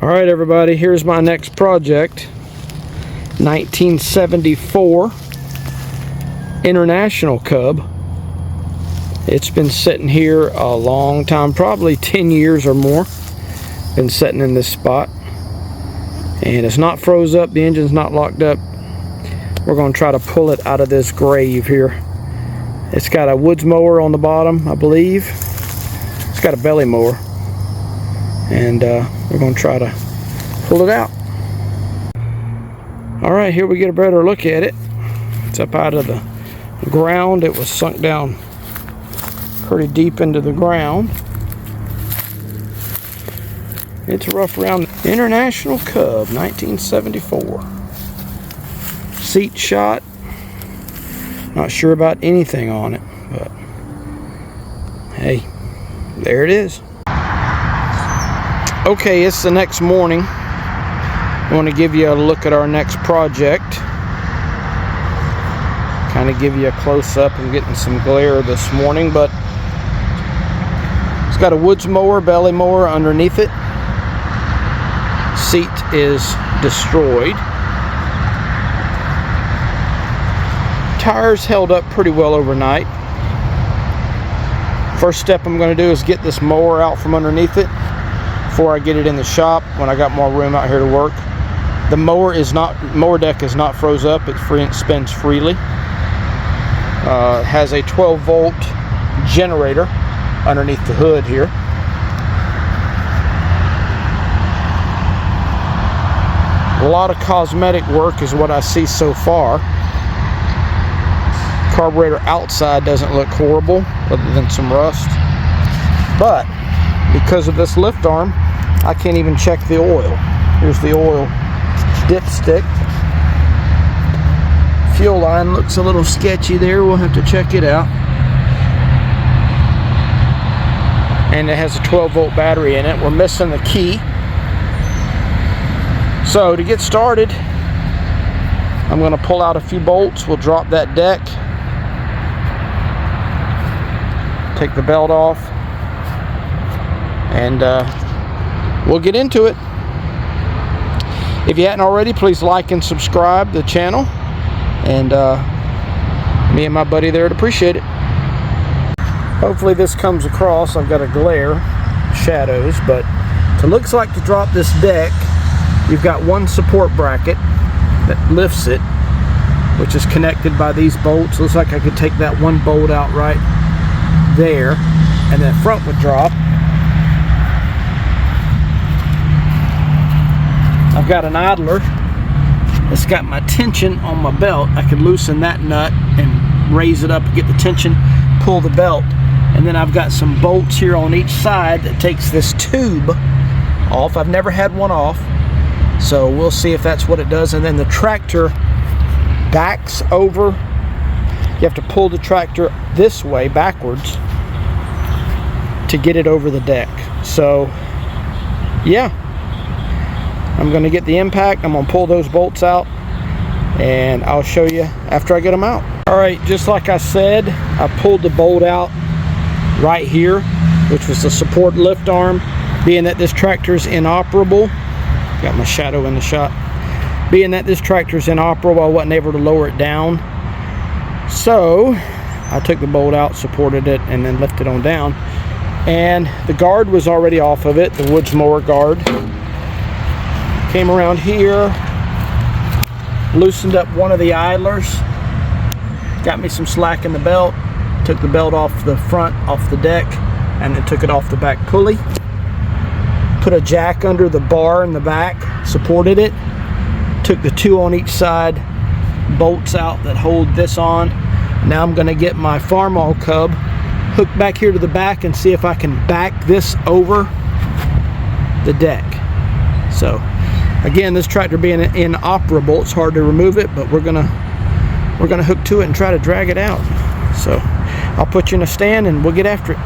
Alright everybody, here's my next project. 1974 International Cub. It's been sitting here a long time, probably 10 years or more. Been sitting in this spot. And it's not froze up, the engine's not locked up. We're going to try to pull it out of this grave here. It's got a woods mower on the bottom, I believe. It's got a belly mower. And we're going to try to pull it out. Alright, here we get a better look at it. It's up out of the ground. It was sunk down pretty deep into the ground. It's rough around. International Cub, 1974. Seat shot. Not sure about anything on it, but hey, there it is. Okay, it's the next morning. I want to give you a look at our next project. Kind of give you a close-up. I'm getting some glare this morning, but it's got a woods mower, belly mower underneath it. Seat is destroyed. Tires held up pretty well overnight. First step I'm going to do is get this mower out from underneath it before I get it in the shop when I got more room out here to work. The mower deck is not froze up. It spins freely. It has a 12-volt generator underneath the hood here. A lot of cosmetic work is what I see so far. Carburetor outside doesn't look horrible other than some rust, but because of this lift arm I can't even check the oil. Here's the oil dipstick. Fuel line looks a little sketchy there. We'll have to check it out. And it has a 12-volt battery in it. We're missing the key. So to get started, I'm going to pull out a few bolts. We'll drop that deck, take the belt off, and we'll get into it. If you hadn't already, please like and subscribe to the channel, and me and my buddy there would appreciate it. Hopefully this comes across. I've got a glare, shadows, but it looks like to drop this deck, you've got one support bracket that lifts it, which is connected by these bolts. Looks like I could take that one bolt out right there, and then front would drop. I've got an idler that's got my tension on my belt. I could loosen that nut and raise it up, get the tension, pull the belt, and then I've got some bolts here on each side that takes this tube off. I've never had one off, so we'll see if that's what it does. And then the tractor backs over. You have to pull the tractor this way backwards to get it over the deck. So yeah, I'm going to get the impact. I'm going to pull those bolts out, and I'll show you after I get them out. Alright, just like I said, I pulled the bolt out right here, which was the support lift arm. Being that this tractor is inoperable, got my shadow in the shot. Being that this tractor is inoperable, I wasn't able to lower it down. So I took the bolt out, supported it, and then lifted it on down. And the guard was already off of it, the woods mower guard. Came around here, loosened up one of the idlers, got me some slack in the belt, took the belt off the front, off the deck, and then took it off the back pulley. Put a jack under the bar in the back, supported it, took the two on each side, bolts out that hold this on. Now I'm going to get my Farmall Cub hooked back here to the back and see if I can back this over the deck. So again, this tractor being inoperable, it's hard to remove it, but we're gonna hook to it and try to drag it out. So I'll put you in a stand and we'll get after it.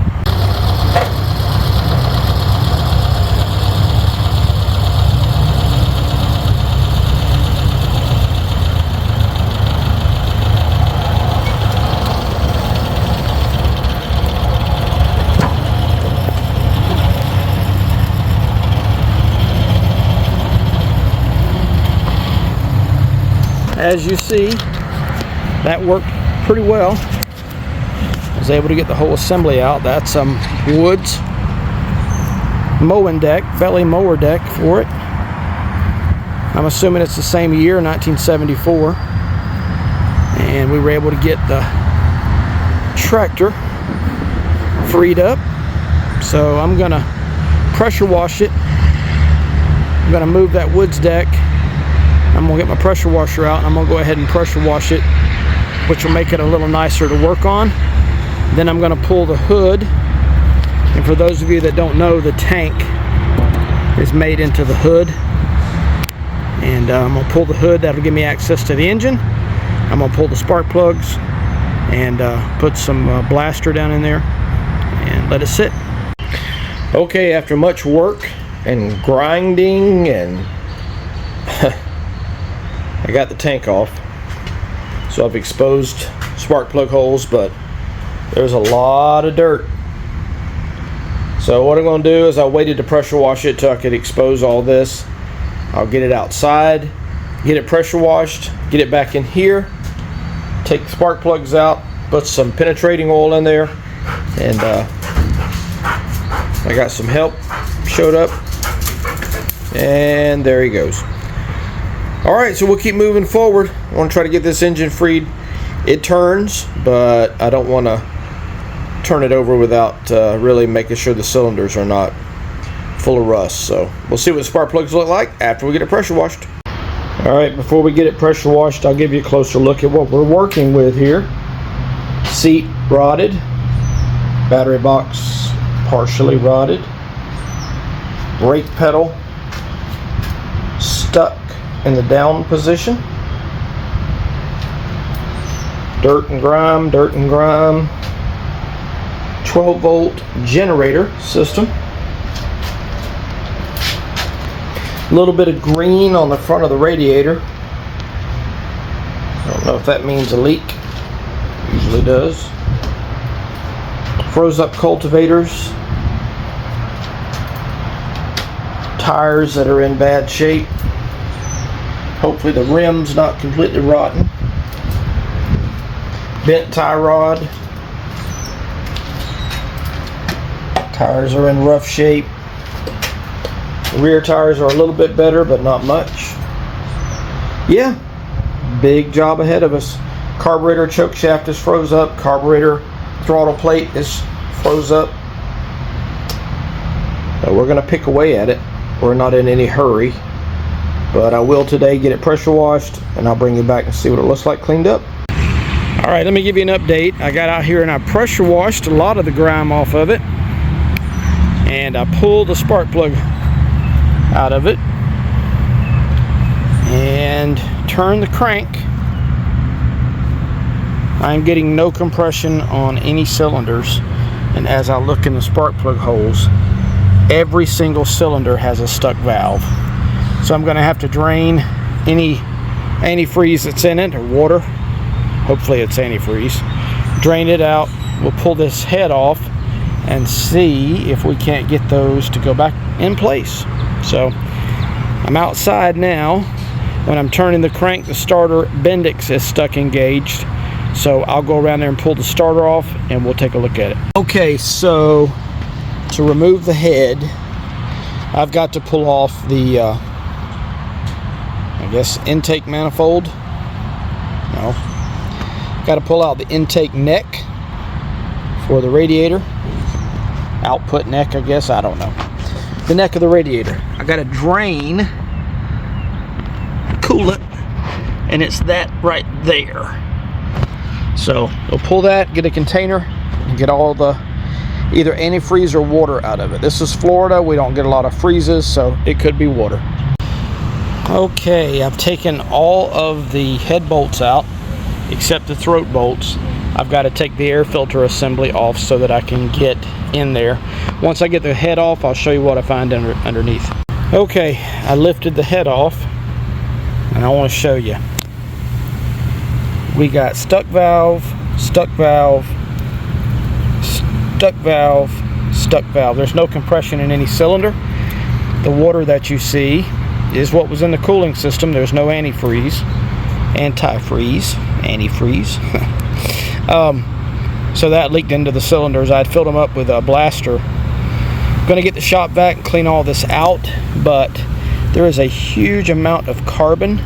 as you see, that worked pretty well. I was able to get the whole assembly out. That's some Woods mowing deck, belly mower deck for it. I'm assuming it's the same year, 1974. And we were able to get the tractor freed up. So I'm gonna pressure wash it. I'm gonna move that Woods deck. I'm gonna get my pressure washer out and I'm gonna go ahead and pressure wash it, which will make it a little nicer to work on. Then I'm gonna pull the hood. And for those of you that don't know, the tank is made into the hood. And I'm gonna pull the hood. That'll give me access to the engine. I'm gonna pull the spark plugs and put some blaster down in there and let it sit. Okay, after much work and grinding and I got the tank off. So I've exposed spark plug holes, but there's a lot of dirt. So what I'm going to do is I waited to pressure wash it till I could expose all this. I'll get it outside, get it pressure washed, get it back in here, take the spark plugs out, put some penetrating oil in there, and I got some help showed up, and there he goes. Alright, so we'll keep moving forward. I want to try to get this engine freed. It turns, but I don't want to turn it over without really making sure the cylinders are not full of rust. So we'll see what the spark plugs look like after we get it pressure washed. Alright, before we get it pressure washed, I'll give you a closer look at what we're working with here. Seat rotted, battery box partially rotted, brake pedal stuck in the down position, dirt and grime, 12-volt generator system, a little bit of green on the front of the radiator. I don't know if that means a leak, usually does. Froze up cultivators, tires that are in bad shape. Hopefully the rim's not completely rotten. Bent tie rod. Tires are in rough shape. The rear tires are a little bit better, but not much. Yeah, big job ahead of us. Carburetor choke shaft is froze up. Carburetor throttle plate is froze up. We're going to pick away at it. We're not in any hurry. But I will today get it pressure washed, and I'll bring you back and see what it looks like cleaned up. Alright, let me give you an update. I got out here and I pressure washed a lot of the grime off of it. And I pulled the spark plug out of it. And turned the crank. I'm getting no compression on any cylinders. And as I look in the spark plug holes, every single cylinder has a stuck valve. So I'm going to have to drain any antifreeze that's in it, or water. Hopefully it's antifreeze. Drain it out. We'll pull this head off and see if we can't get those to go back in place. So I'm outside now. When I'm turning the crank, the starter Bendix is stuck engaged. So I'll go around there and pull the starter off and we'll take a look at it. Okay, so to remove the head, I've got to pull off the I guess intake manifold. No. Got to pull out the intake neck for the radiator. Output neck, I guess. I don't know. The neck of the radiator. I got to drain coolant, and it's that right there. So we'll pull that, get a container, and get all the either antifreeze or water out of it. This is Florida. We don't get a lot of freezes, so it could be water. Okay, I've taken all of the head bolts out except the throat bolts. I've got to take the air filter assembly off so that I can get in there. Once I get the head off, I'll show you what I find underneath. Okay, I lifted the head off and I want to show you. We got stuck valve, stuck valve, stuck valve, stuck valve. There's no compression in any cylinder. The water that you see is what was in the cooling system. There's no antifreeze. antifreeze. So that leaked into the cylinders. I'd filled them up with a blaster. Going to get the shop vac and clean all this out, but there is a huge amount of carbon.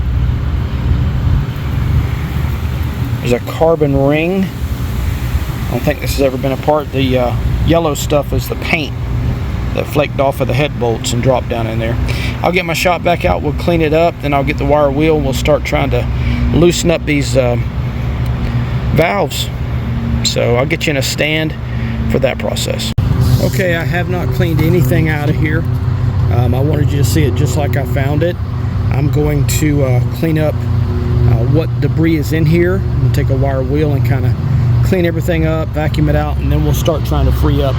There's a carbon ring. I don't think this has ever been apart. The yellow stuff is the paint that flaked off of the head bolts and dropped down in there. I'll get my shop vac out, we'll clean it up, then I'll get the wire wheel and we'll start trying to loosen up these valves. So I'll get you in a stand for that process. Okay, I have not cleaned anything out of here. I wanted you to see it just like I found it. I'm going to clean up what debris is in here. I'm going to take a wire wheel and kind of clean everything up, vacuum it out, and then we'll start trying to free up.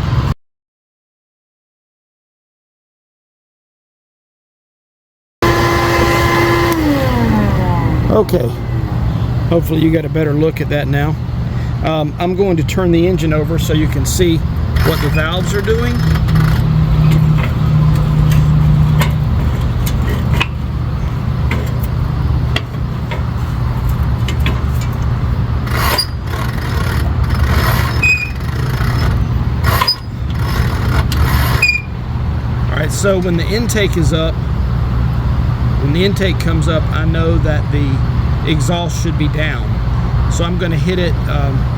Okay, hopefully you got a better look at that now. I'm going to turn the engine over so you can see what the valves are doing. Alright, so when the intake is up, when the intake comes up, I know that the exhaust should be down. So I'm going to hit it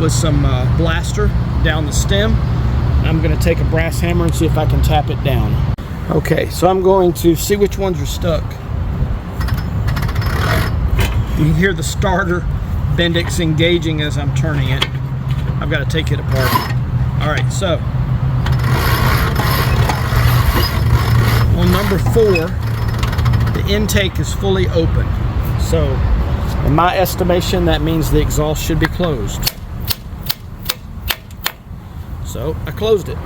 with some blaster down the stem. I'm going to take a brass hammer and see if I can tap it down. Okay, so I'm going to see which ones are stuck. You can hear the starter Bendix engaging as I'm turning it. I've got to take it apart. Alright, so on number 4, the intake is fully open. So in my estimation, that means the exhaust should be closed. So I closed it.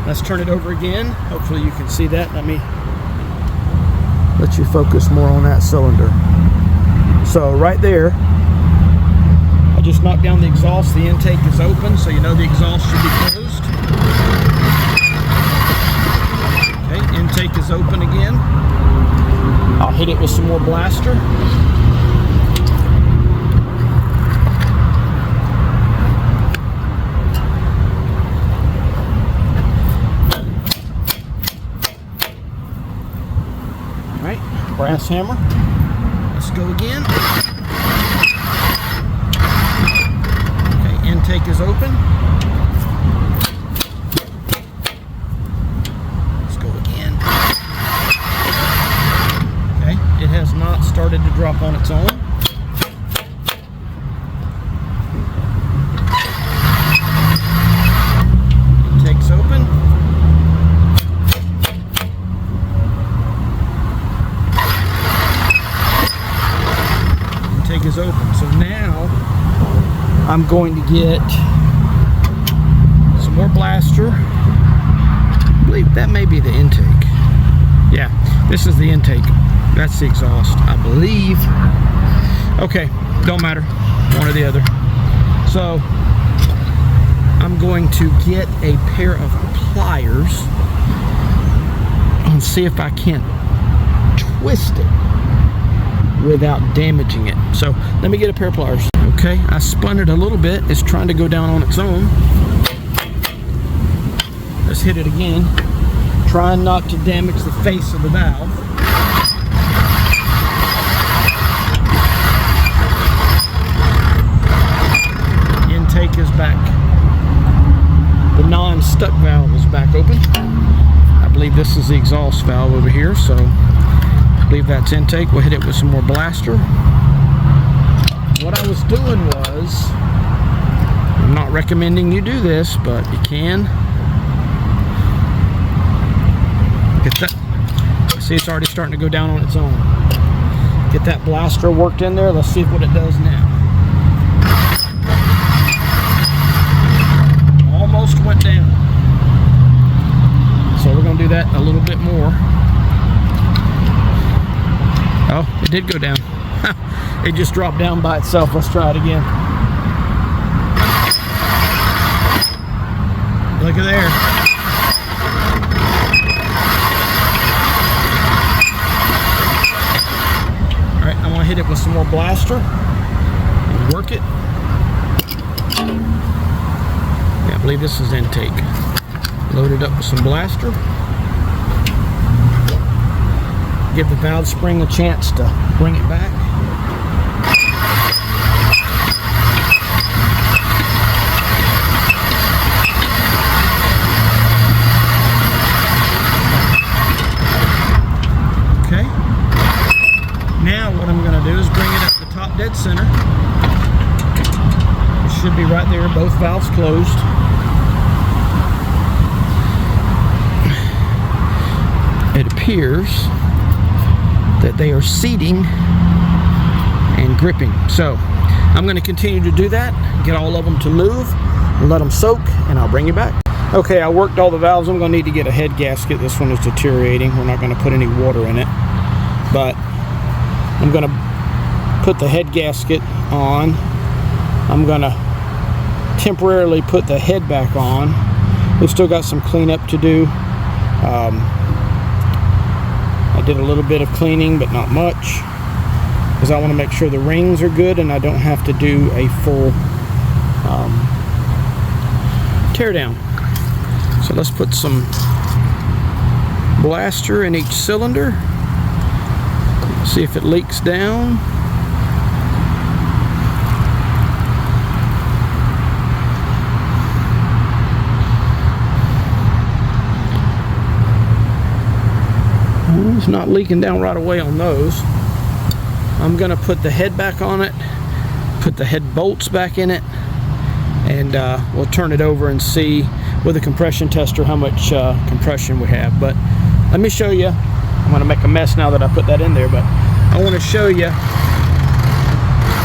Let's turn it over again. Hopefully you can see that. Let me let you focus more on that cylinder. So right there, I just knocked down the exhaust. The intake is open, so you know the exhaust should be closed. Okay, intake is open again. I'll hit it with some more blaster. Alright, brass hammer. Let's go again. Okay, intake is open. Let's go again. It has not started to drop on its own. Intake's open. Intake is open. So now I'm going to get some more blaster. I believe that may be the intake. Yeah, this is the intake. That's the exhaust, I believe. Okay, don't matter, one or the other. So I'm going to get a pair of pliers and see if I can twist it without damaging it. So let me get a pair of pliers. Okay, I spun it a little bit. It's trying to go down on its own. Let's hit it again. Trying not to damage the face of the valve. Intake is back. The non-stuck valve is back open. I believe this is the exhaust valve over here, so I believe that's intake. We'll hit it with some more blaster. What I was doing was, I'm not recommending you do this, but you can. Get that. See, it's already starting to go down on its own. Get that blaster worked in there. Let's see what it does now. Almost went down. So we're going to do that a little bit more. Oh, it did go down. It just dropped down by itself. Let's try it again. Look at there. Alright, I'm going to hit it with some more blaster and work it. Yeah, I believe this is intake. Load it up with some blaster. Give the valve spring a chance to bring it back. Now what I'm going to do is bring it up to top dead center. It should be right there, both valves closed. It appears that they are seating and gripping. So I'm going to continue to do that, get all of them to move, let them soak, and I'll bring you back. Okay, I worked all the valves. I'm going to need to get a head gasket. This one is deteriorating. We're not going to put any water in it, but I'm going to put the head gasket on. I'm going to temporarily put the head back on. We've still got some cleanup to do. I did a little bit of cleaning, but not much, because I want to make sure the rings are good and I don't have to do a full tear down. So let's put some blaster in each cylinder. See if it leaks down. Well, it's not leaking down right away on those. I'm going to put the head back on it, put the head bolts back in it, and we'll turn it over and see with a compression tester how much compression we have. But let me show you. I'm going to make a mess now that I put that in there, but I want to show you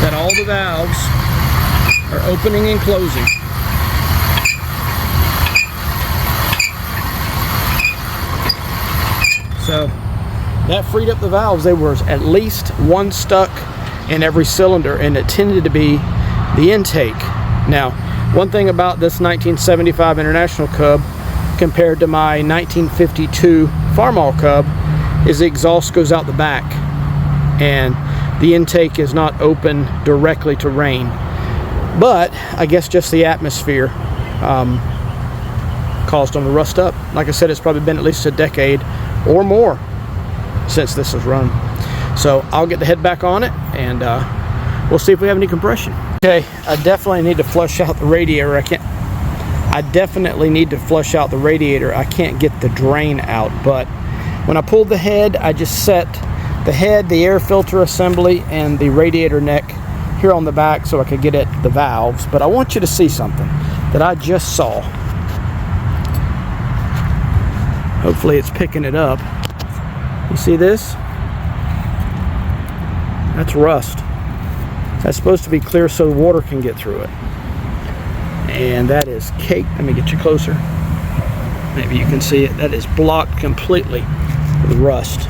that all the valves are opening and closing. So that freed up the valves. There was at least one stuck in every cylinder, and it tended to be the intake. Now, one thing about this 1975 International Cub compared to my 1952 Farmall Cub is the exhaust goes out the back and the intake is not open directly to rain. But I guess just the atmosphere caused them to rust up. Like I said, it's probably been at least a decade or more since this was run. So I'll get the head back on it and we'll see if we have any compression. Okay, I definitely need to flush out the radiator. I definitely need to flush out the radiator. I can't get the drain out, but when I pulled the head, I just set the head, the air filter assembly, and the radiator neck here on the back so I could get at the valves. But I want you to see something that I just saw. Hopefully it's picking it up. You see this? That's rust. That's supposed to be clear so water can get through it. And that is caked. Let me get you closer. Maybe you can see it. That is blocked completely with rust.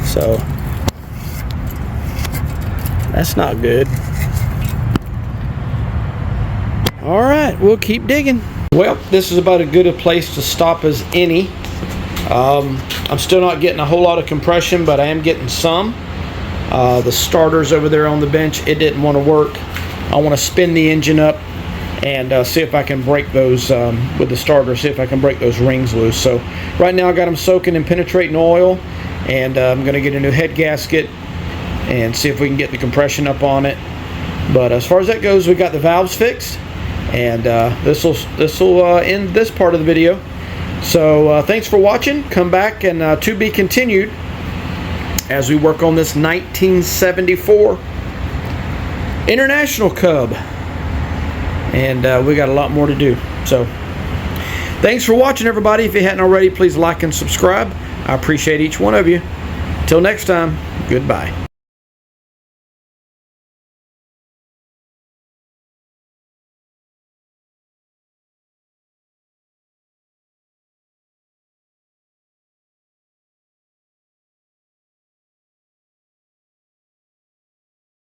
So that's not good. All right, we'll keep digging. Well, this is about as good a place to stop as any. I'm still not getting a whole lot of compression, but I am getting some. The starters over there on the bench, it didn't want to work. I want to spin the engine up and see if I can break those with the starter, see if I can break those rings loose. So right now I got them soaking in penetrating oil, and I'm going to get a new head gasket and see if we can get the compression up on it. But as far as that goes, we got the valves fixed, and this will end this part of the video. So thanks for watching. Come back and to be continued as we work on this 1974 International Cub. And we got a lot more to do. So thanks for watching, everybody. If you hadn't already, please like and subscribe. I appreciate each one of you. Till next time, goodbye.